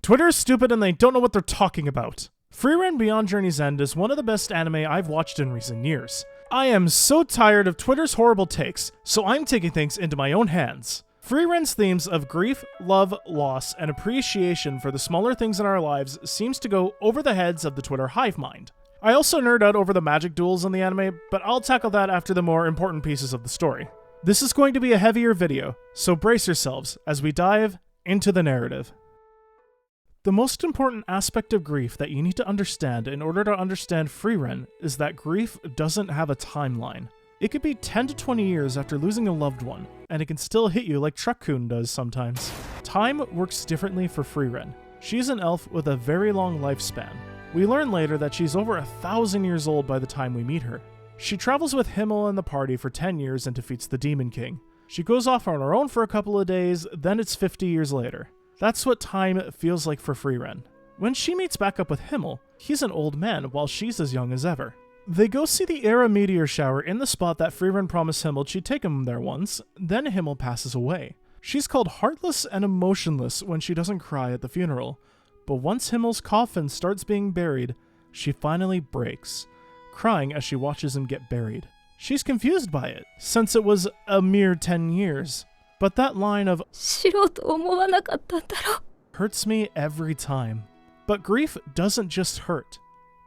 Twitter's stupid and they don't know what they're talking about. Frieren Beyond Journey's End is one of the best anime I've watched in recent years. I am so tired of Twitter's horrible takes, so I'm taking things into my own hands. Frieren's themes of grief, love, loss, and appreciation for the smaller things in our lives seems to go over the heads of the Twitter hive mind. I also nerd out over the magic duels in the anime, but I'll tackle that after the more important pieces of the story. This is going to be a heavier video, so brace yourselves as we dive into the narrative. The most important aspect of grief that you need to understand in order to understand Frieren is that grief doesn't have a timeline. It could be 10 to 20 years after losing a loved one, and it can still hit you like Truck-kun does sometimes. Time works differently for Frieren. She's an elf with a very long lifespan. We learn later that she's over 1,000 years old by the time we meet her. She travels with Himmel and the party for 10 years and defeats the Demon King. She goes off on her own for a couple of days, then it's 50 years later. That's what time feels like for Frieren. When she meets back up with Himmel, he's an old man while she's as young as ever. They go see the Era meteor shower in the spot that Frieren promised Himmel she'd take him there once, then Himmel passes away. She's called heartless and emotionless when she doesn't cry at the funeral, but once Himmel's coffin starts being buried, she finally breaks, crying as she watches him get buried. She's confused by it, since it was a mere 10 years. But that line of hurts me every time. But grief doesn't just hurt,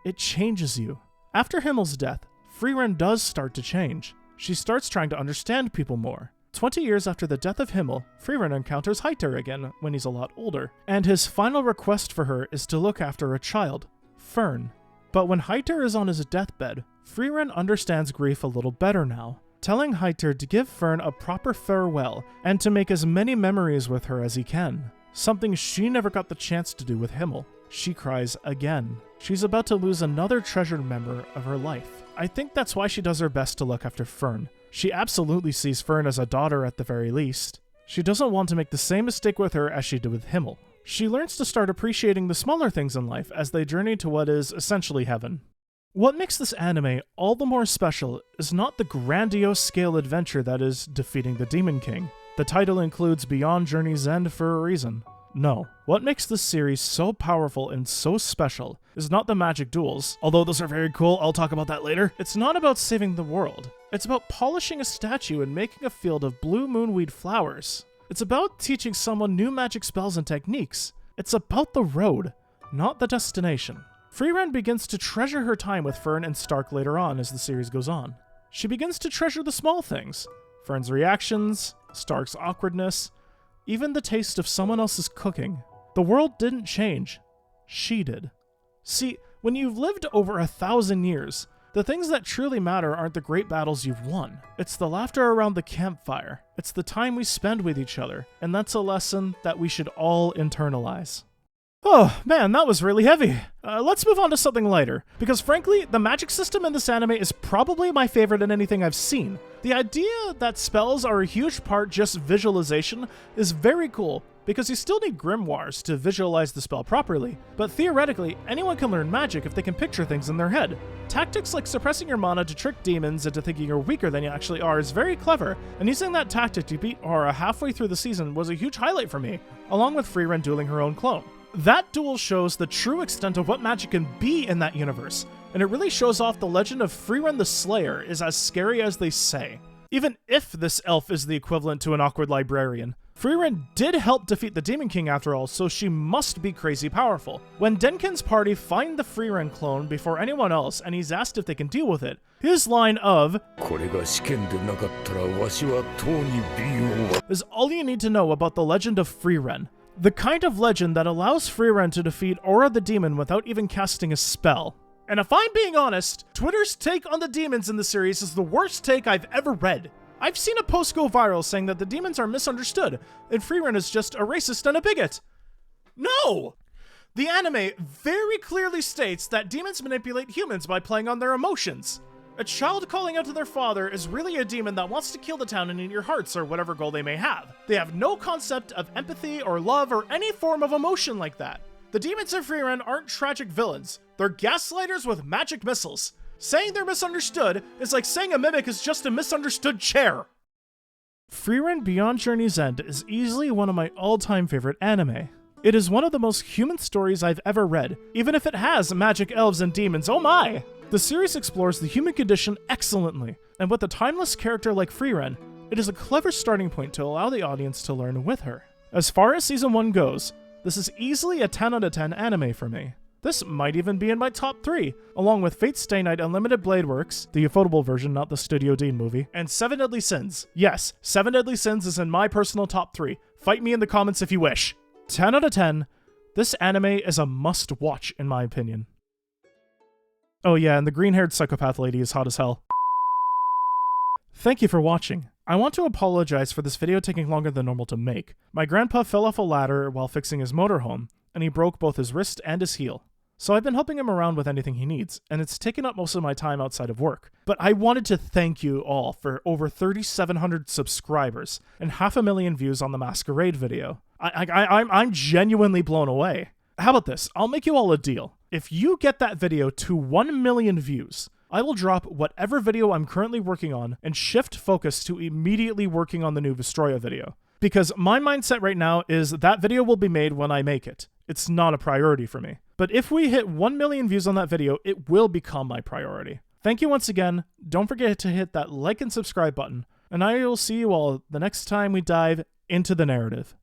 it changes you. After Himmel's death, Frieren does start to change. She starts trying to understand people more. 20 years after the death of Himmel, Frieren encounters Heiter again when he's a lot older, and his final request for her is to look after a child, Fern. But when Heiter is on his deathbed, Frieren understands grief a little better now, telling Heiter to give Fern a proper farewell and to make as many memories with her as he can, something she never got the chance to do with Himmel. She cries again. She's about to lose another treasured member of her life. I think that's why she does her best to look after Fern. She absolutely sees Fern as a daughter at the very least. She doesn't want to make the same mistake with her as she did with Himmel. She learns to start appreciating the smaller things in life as they journey to what is essentially heaven. What makes this anime all the more special is not the grandiose scale adventure that is defeating the Demon King. The title includes Beyond Journey's End for a reason. No, what makes this series so powerful and so special is not the magic duels, although those are very cool, I'll talk about that later. It's not about saving the world. It's about polishing a statue and making a field of blue moonweed flowers. It's about teaching someone new magic spells and techniques. It's about the road, not the destination. Frieren begins to treasure her time with Fern and Stark later on as the series goes on. She begins to treasure the small things. Fern's reactions, Stark's awkwardness, even the taste of someone else's cooking. The world didn't change. She did. See, when you've lived over 1,000 years, the things that truly matter aren't the great battles you've won. It's the laughter around the campfire. It's the time we spend with each other. And that's a lesson that we should all internalize. Oh, man, that was really heavy. Let's move on to something lighter, because frankly, the magic system in this anime is probably my favorite in anything I've seen. The idea that spells are a huge part just visualization is very cool, because you still need grimoires to visualize the spell properly, but theoretically, anyone can learn magic if they can picture things in their head. Tactics like suppressing your mana to trick demons into thinking you're weaker than you actually are is very clever, and using that tactic to beat Aura halfway through the season was a huge highlight for me, along with Frieren dueling her own clone. That duel shows the true extent of what magic can be in that universe, and it really shows off the legend of Frieren the Slayer is as scary as they say. Even if this elf is the equivalent to an awkward librarian, Frieren did help defeat the Demon King after all, so she must be crazy powerful. When Denkin's party find the Frieren clone before anyone else and he's asked if they can deal with it, his line of is all you need to know about the legend of Frieren. The kind of legend that allows Frieren to defeat Aura the Demon without even casting a spell. And if I'm being honest, Twitter's take on the demons in the series is the worst take I've ever read. I've seen a post go viral saying that the demons are misunderstood, and Frieren is just a racist and a bigot. No! The anime very clearly states that demons manipulate humans by playing on their emotions. A child calling out to their father is really a demon that wants to kill the town and eat your hearts or whatever goal they may have. They have no concept of empathy or love or any form of emotion like that. The demons in Frieren aren't tragic villains. They're gaslighters with magic missiles. Saying they're misunderstood is like saying a mimic is just a misunderstood chair. Frieren Beyond Journey's End is easily one of my all-time favorite anime. It is one of the most human stories I've ever read, even if it has magic elves and demons, oh my! The series explores the human condition excellently, and with a timeless character like Frieren, it is a clever starting point to allow the audience to learn with her. As far as Season 1 goes, this is easily a 10 out of 10 anime for me. This might even be in my top 3, along with Fate Stay Night Unlimited Blade Works, the ufotable version, not the Studio Dean movie, and 7 Deadly Sins. Yes, 7 Deadly Sins is in my personal top 3. Fight me in the comments if you wish. 10 out of 10, this anime is a must-watch in my opinion. Oh yeah, and the green-haired psychopath lady is hot as hell. Thank you for watching. I want to apologize for this video taking longer than normal to make. My grandpa fell off a ladder while fixing his motorhome, and he broke both his wrist and his heel. So I've been helping him around with anything he needs, and it's taken up most of my time outside of work. But I wanted to thank you all for over 3,700 subscribers and 500,000 views on the Masquerade video. I'm genuinely blown away. How about this? I'll make you all a deal. If you get that video to 1 million views, I will drop whatever video I'm currently working on and shift focus to immediately working on the new Vestroya video. Because my mindset right now is that video will be made when I make it. It's not a priority for me. But if we hit 1 million views on that video, it will become my priority. Thank you once again. Don't forget to hit that like and subscribe button. And I will see you all the next time we dive into the narrative.